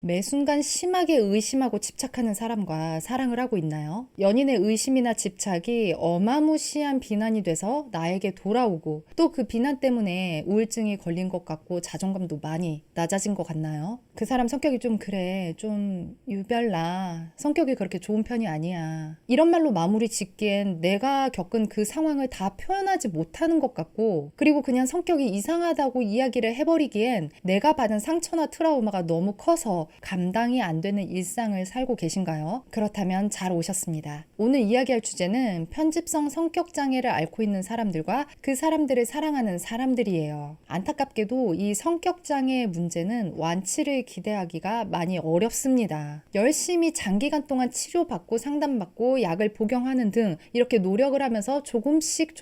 매 순간 심하게 의심하고 집착하는 사람과 사랑을 하고 있나요? 연인의 의심이나 집착이 어마무시한 비난이 돼서 나에게 돌아오고 또 그 비난 때문에 우울증이 걸린 것 같고 자존감도 많이 낮아진 것 같나요? 그 사람 성격이 좀 그래, 좀 유별나, 성격이 그렇게 좋은 편이 아니야. 이런 말로 마무리 짓기엔 내가 겪은 그 상황을 다 표현하지 못하는 것 같고, 그리고 그냥 성격이 이상하다고 이야기를 해버리기엔 내가 받은 상처나 트라우마가 너무 커서 감당이 안 되는 일상을 살고 계신가요? 그렇다면 잘 오셨습니다. 오늘 이야기할 주제는 편집성 성격 장애를 앓고 있는 사람들과 그 사람들을 사랑하는 사람들이에요. 안타깝게도 이 성격 장애의 문제는 완치를 기대하기가 많이 어렵습니다. 열심히 장기간 동안 치료받고 상담받고 약을 복용하는 등 이렇게 노력을 하면서 조금씩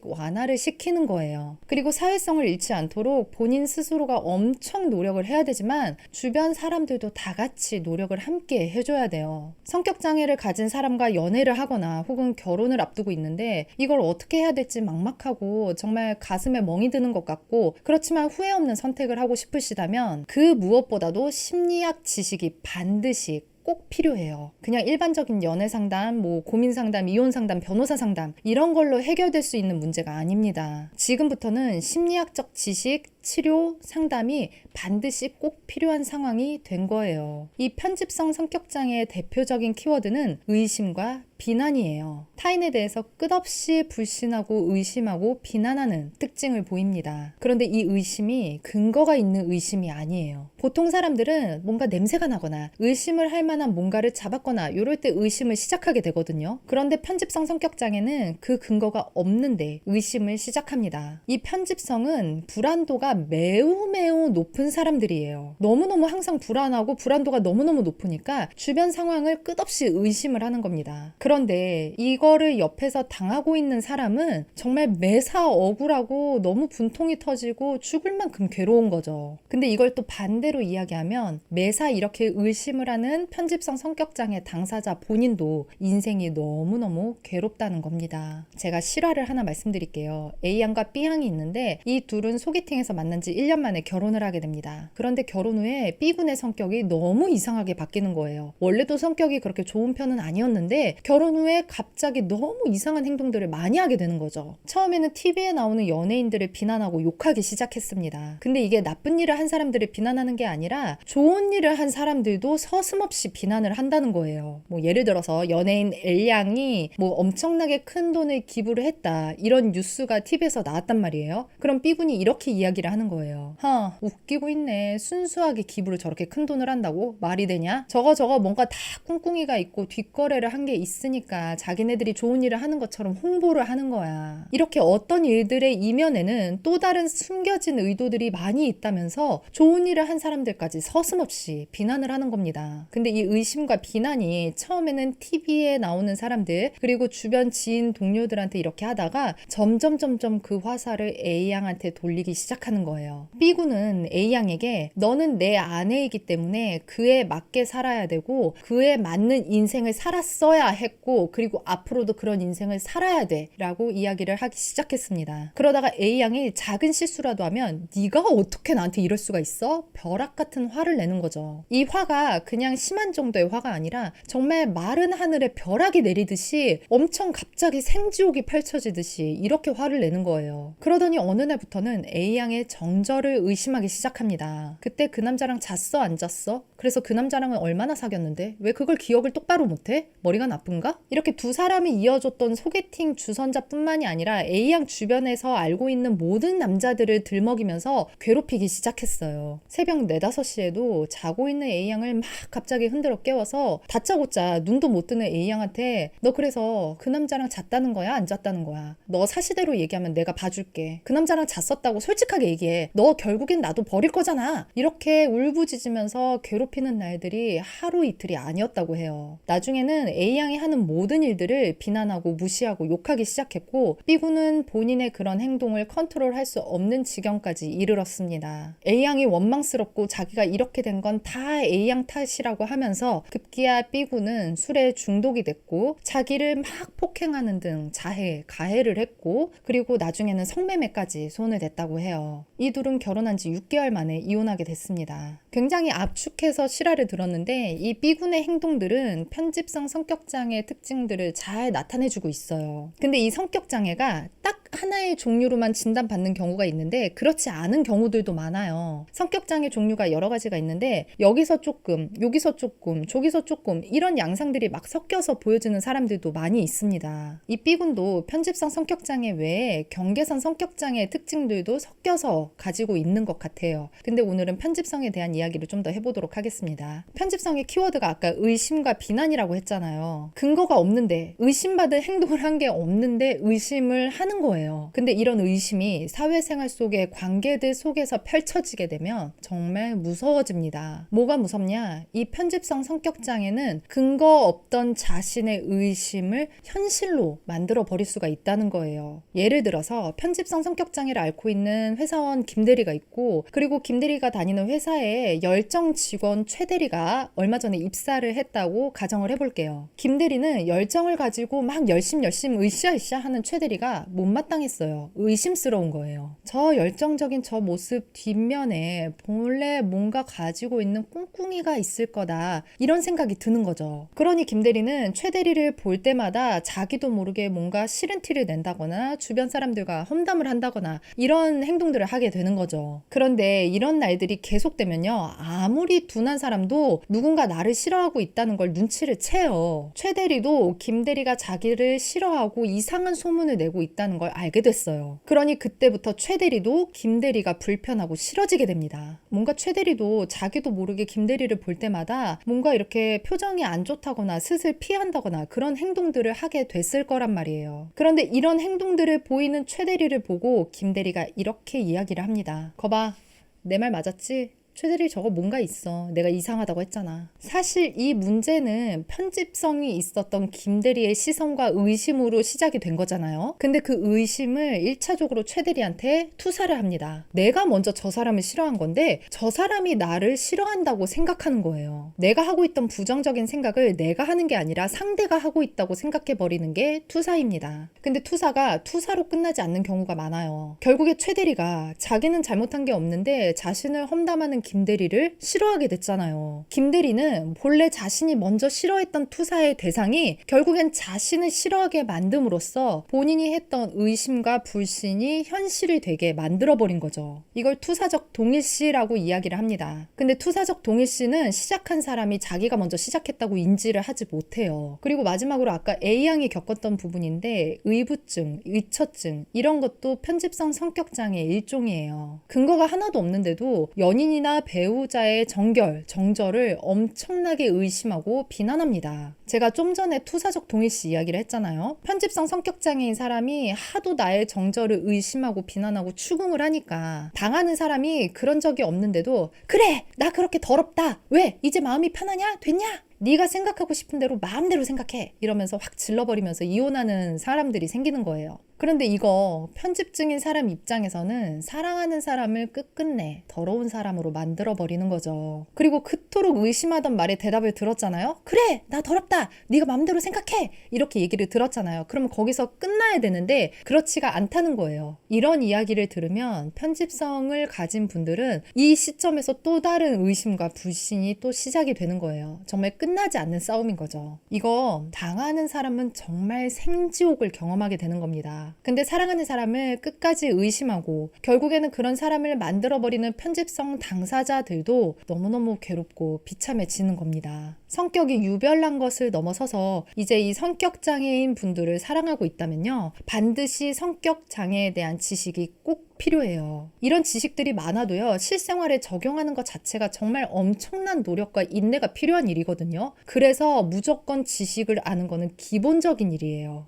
완화를 시키는 거예요. 그리고 사회성을 잃지 않도록 본인 스스로가 엄청 노력을 해야 되지만 주변 사람들도 다 같이 노력을 함께 해줘야 돼요. 성격 장애를 가진 사람과 연애를 하거나 혹은 결혼을 앞두고 있는데 이걸 어떻게 해야 될지 막막하고 정말 가슴에 멍이 드는 것 같고, 그렇지만 후회 없는 선택을 하고 싶으시다면 그 무엇보다도 심리학 지식이 반드시 꼭 필요해요. 그냥 일반적인 연애 상담, 고민 상담, 이혼 상담, 변호사 상담 이런 걸로 해결될 수 있는 문제가 아닙니다. 지금부터는 심리학적 지식, 치료, 상담이 반드시 꼭 필요한 상황이 된 거예요. 이 편집성 성격장애의 대표적인 키워드는 의심과 비난이에요. 타인에 대해서 끝없이 불신하고 의심하고 비난하는 특징을 보입니다. 그런데 이 의심이 근거가 있는 의심이 아니에요. 보통 사람들은 뭔가 냄새가 나거나 의심을 할 만한 뭔가를 잡았거나 이럴 때 의심을 시작하게 되거든요. 그런데 편집성 성격장애는 그 근거가 없는데 의심을 시작합니다. 이 편집성은 불안도가 매우 높은 사람들이에요. 너무너무 항상 불안하고 불안도가 너무너무 높으니까 주변 상황을 끝없이 의심을 하는 겁니다. 그런데 이거를 옆에서 당하고 있는 사람은 정말 매사 억울하고 너무 분통이 터지고 죽을 만큼 괴로운 거죠. 근데 이걸 또 반대로 이야기하면 매사 이렇게 의심을 하는 편집성 성격장애 당사자 본인도 인생이 너무너무 괴롭다는 겁니다. 제가 실화를 하나 말씀드릴게요. A양과 B양이 있는데 이 둘은 소개팅에서 만난 지 1년 만에 결혼을 하게 됩니다. 그런데 결혼 후에 B군의 성격이 너무 이상하게 바뀌는 거예요. 원래도 성격이 그렇게 좋은 편은 아니었는데 결혼 후에 갑자기 너무 이상한 행동들을 많이 하게 되는 거죠. 처음에는 TV에 나오는 연예인들을 비난하고 욕하기 시작했습니다. 근데 이게 나쁜 일을 한 사람들을 비난하는 게 아니라 좋은 일을 한 사람들도 서슴없이 비난을 한다는 거예요. 예를 들어서 연예인 L양이 엄청나게 큰 돈을 기부를 했다, 이런 뉴스가 TV에서 나왔단 말이에요. 그럼 B군이 이렇게 이야기를 하는 거예요. 웃기고 있네. 순수하게 기부를 저렇게 큰 돈을 한다고? 말이 되냐? 저거 뭔가 다 꿍꿍이가 있고 뒷거래를 한 게 있으니까 자기네들이 좋은 일을 하는 것처럼 홍보를 하는 거야. 이렇게 어떤 일들의 이면에는 또 다른 숨겨진 의도들이 많이 있다면서 좋은 일을 한 사람들까지 서슴없이 비난을 하는 겁니다. 근데 이 의심과 비난이 처음에는 TV에 나오는 사람들 그리고 주변 지인 동료들한테 이렇게 하다가 점점 그 화살을 A양한테 돌리기 시작하는 거예요. B군은 A양에게 너는 내 아내이기 때문에 그에 맞게 살아야 되고 그에 맞는 인생을 살았어야 했고 그리고 앞으로도 그런 인생을 살아야 돼 라고 이야기를 하기 시작했습니다. 그러다가 A양이 작은 실수라도 하면 네가 어떻게 나한테 이럴 수가 있어? 벼락 같은 화를 내는 거죠. 이 화가 그냥 심한 정도의 화가 아니라 정말 마른 하늘에 벼락이 내리듯이 엄청 갑자기 생지옥이 펼쳐지듯이 이렇게 화를 내는 거예요. 그러더니 어느 날부터는 A양의 정절을 의심하기 시작합니다. 그때 그 남자랑 잤어 안 잤어? 그래서 그 남자랑은 얼마나 사귀었는데 왜 그걸 기억을 똑바로 못해? 머리가 나쁜가? 이렇게 두 사람이 이어줬던 소개팅 주선자뿐만이 아니라 A양 주변에서 알고 있는 모든 남자들을 들먹이면서 괴롭히기 시작했어요. 새벽 4, 5시에도 자고 있는 A양을 막 갑자기 흔들어 깨워서 다짜고짜 눈도 못 뜨는 A양한테 너 그래서 그 남자랑 잤다는 거야? 안 잤다는 거야? 너 사실대로 얘기하면 내가 봐줄게. 그 남자랑 잤었다고 솔직하게 얘기해. 너 결국엔 나도 버릴 거잖아. 이렇게 울부짖으면서 괴롭히는 날들이 하루 이틀이 아니었다고 해요. 나중에는 A양이 하는 모든 일들을 비난하고 무시하고 욕하기 시작했고 B군은 본인의 그런 행동을 컨트롤할 수 없는 지경까지 이르렀습니다. A양이 원망스럽고 자기가 이렇게 된 건 다 A양 탓이라고 하면서 급기야 B군은 술에 중독이 됐고 자기를 막 폭행하는 등 자해, 가해를 했고 그리고 나중에는 성매매까지 손을 댔다고 해요. 거예요. 이 둘은 결혼한 지 6개월 만에 이혼하게 됐습니다. 굉장히 압축해서 실화를 들었는데 이 B군의 행동들은 편집성 성격장애 특징들을 잘 나타내주고 있어요. 근데 이 성격장애가 딱 하나의 종류로만 진단받는 경우가 있는데 그렇지 않은 경우들도 많아요. 성격장애 종류가 여러 가지가 있는데 여기서 조금, 여기서 조금, 저기서 조금 이런 양상들이 막 섞여서 보여지는 사람들도 많이 있습니다. 이 B군도 편집성 성격장애 외에 경계선 성격장애의 특징들도 섞여서 가지고 있는 것 같아요. 근데 오늘은 편집성에 대한 이야기를 좀 더 해보도록 하겠습니다. 편집성의 키워드가 아까 의심과 비난이라고 했잖아요. 근거가 없는데 의심받을 행동을 한 게 없는데 의심을 하는 거예요. 근데 이런 의심이 사회생활 속의 관계들 속에서 펼쳐지게 되면 정말 무서워집니다. 뭐가 무섭냐? 이 편집성 성격장애는 근거 없던 자신의 의심을 현실로 만들어 버릴 수가 있다는 거예요. 예를 들어서 편집성 성격장애를 앓고 있는 회사원 김대리가 있고 그리고 김대리가 다니는 회사에 열정 직원 최대리가 얼마 전에 입사를 했다고 가정을 해볼게요. 김대리는 열정을 가지고 막 열심 으쌰으쌰 하는 최대리가 못마땅했어요. 의심스러운 거예요. 저 열정적인 저 모습 뒷면에 본래 뭔가 가지고 있는 꿍꿍이가 있을 거다 이런 생각이 드는 거죠. 그러니 김대리는 최대리를 볼 때마다 자기도 모르게 뭔가 싫은 티를 낸다거나 주변 사람들과 험담을 한다거나 이런 행동들을 하게 되는 거죠. 그런데 이런 날들이 계속되면요, 아무리 둔한 사람도 누군가 나를 싫어하고 있다는 걸 눈치를 채요. 최대리도 김대리가 자기를 싫어하고 이상한 소문을 내고 있다는 걸 알게 됐어요. 그러니 그때부터 최대리도 김대리가 불편하고 싫어지게 됩니다. 뭔가 최대리도 자기도 모르게 김대리를 볼 때마다 뭔가 이렇게 표정이 안 좋다거나 슬슬 피한다거나 그런 행동들을 하게 됐을 거란 말이에요. 그런데 이런 행동들을 보이는 최대리를 보고 김대리가 이렇게 이야기를 합니다. 거봐, 내 말 맞았지? 최대리 저거 뭔가 있어. 내가 이상하다고 했잖아. 사실 이 문제는 편집성이 있었던 김대리의 시선과 의심으로 시작이 된 거잖아요. 근데 그 의심을 1차적으로 최대리한테 투사를 합니다. 내가 먼저 저 사람을 싫어한 건데 저 사람이 나를 싫어한다고 생각하는 거예요. 내가 하고 있던 부정적인 생각을 내가 하는 게 아니라 상대가 하고 있다고 생각해버리는 게 투사입니다. 근데 투사가 투사로 끝나지 않는 경우가 많아요. 결국에 최대리가 자기는 잘못한 게 없는데 자신을 험담하는 김대리를 싫어하게 됐잖아요. 김대리는 본래 자신이 먼저 싫어했던 투사의 대상이 결국엔 자신을 싫어하게 만듦으로써 본인이 했던 의심과 불신이 현실이 되게 만들어버린 거죠. 이걸 투사적 동일시라고 이야기를 합니다. 근데 투사적 동일시는 시작한 사람이 자기가 먼저 시작했다고 인지를 하지 못해요. 그리고 마지막으로 아까 A양이 겪었던 부분인데 의부증, 의처증 이런 것도 편집성 성격장애의 일종이에요. 근거가 하나도 없는데도 연인이나 배우자의 정절을 엄청나게 의심하고 비난합니다. 제가 좀 전에 투사적 동일시 이야기를 했잖아요. 편집성 성격장애인 사람이 하도 나의 정절을 의심하고 비난하고 추궁을 하니까 당하는 사람이 그런 적이 없는데도 그래! 나 그렇게 더럽다! 왜? 이제 마음이 편하냐? 됐냐? 네가 생각하고 싶은 대로 마음대로 생각해! 이러면서 확 질러버리면서 이혼하는 사람들이 생기는 거예요. 그런데 이거 편집증인 사람 입장에서는 사랑하는 사람을 끝끝내 더러운 사람으로 만들어버리는 거죠. 그리고 그토록 의심하던 말에 대답을 들었잖아요. 그래! 나 더럽다! 네가 마음대로 생각해! 이렇게 얘기를 들었잖아요. 그러면 거기서 끝나야 되는데 그렇지가 않다는 거예요. 이런 이야기를 들으면 편집성을 가진 분들은 이 시점에서 또 다른 의심과 불신이 또 시작이 되는 거예요. 정말 끝나지 않는 싸움인 거죠. 이거 당하는 사람은 정말 생지옥을 경험하게 되는 겁니다. 근데 사랑하는 사람을 끝까지 의심하고 결국에는 그런 사람을 만들어버리는 편집성 당사자들도 너무너무 괴롭고 비참해지는 겁니다. 성격이 유별난 것을 넘어서서 이제 이 성격장애인 분들을 사랑하고 있다면요, 반드시 성격장애에 대한 지식이 꼭 필요해요. 이런 지식들이 많아도요, 실생활에 적용하는 것 자체가 정말 엄청난 노력과 인내가 필요한 일이거든요. 그래서 무조건 지식을 아는 거는 기본적인 일이에요.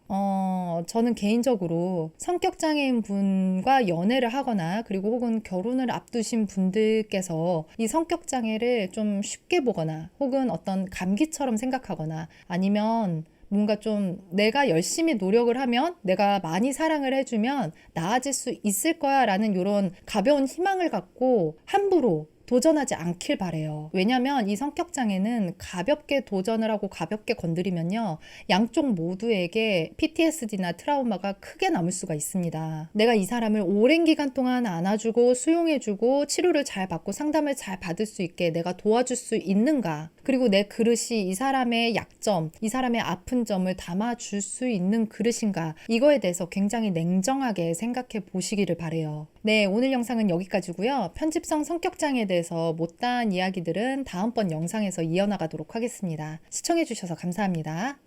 저는 개인적으로 성격장애인 분과 연애를 하거나 그리고 혹은 결혼을 앞두신 분들께서 이 성격장애를 좀 쉽게 보거나 혹은 어떤 감기처럼 생각하거나 아니면 뭔가 좀 내가 열심히 노력을 하면 내가 많이 사랑을 해주면 나아질 수 있을 거야 라는 이런 가벼운 희망을 갖고 함부로 도전하지 않길 바래요. 왜냐면 이 성격장애는 가볍게 도전을 하고 가볍게 건드리면요, 양쪽 모두에게 PTSD나 트라우마가 크게 남을 수가 있습니다. 내가 이 사람을 오랜 기간 동안 안아주고 수용해주고 치료를 잘 받고 상담을 잘 받을 수 있게 내가 도와줄 수 있는가, 그리고 내 그릇이 이 사람의 약점, 이 사람의 아픈 점을 담아줄 수 있는 그릇인가, 이거에 대해서 굉장히 냉정하게 생각해 보시기를 바래요. 네, 오늘 영상은 여기까지고요. 편집성 성격장애에 대해서 못다한 이야기들은 다음번 영상에서 이어나가도록 하겠습니다. 시청해 주셔서 감사합니다.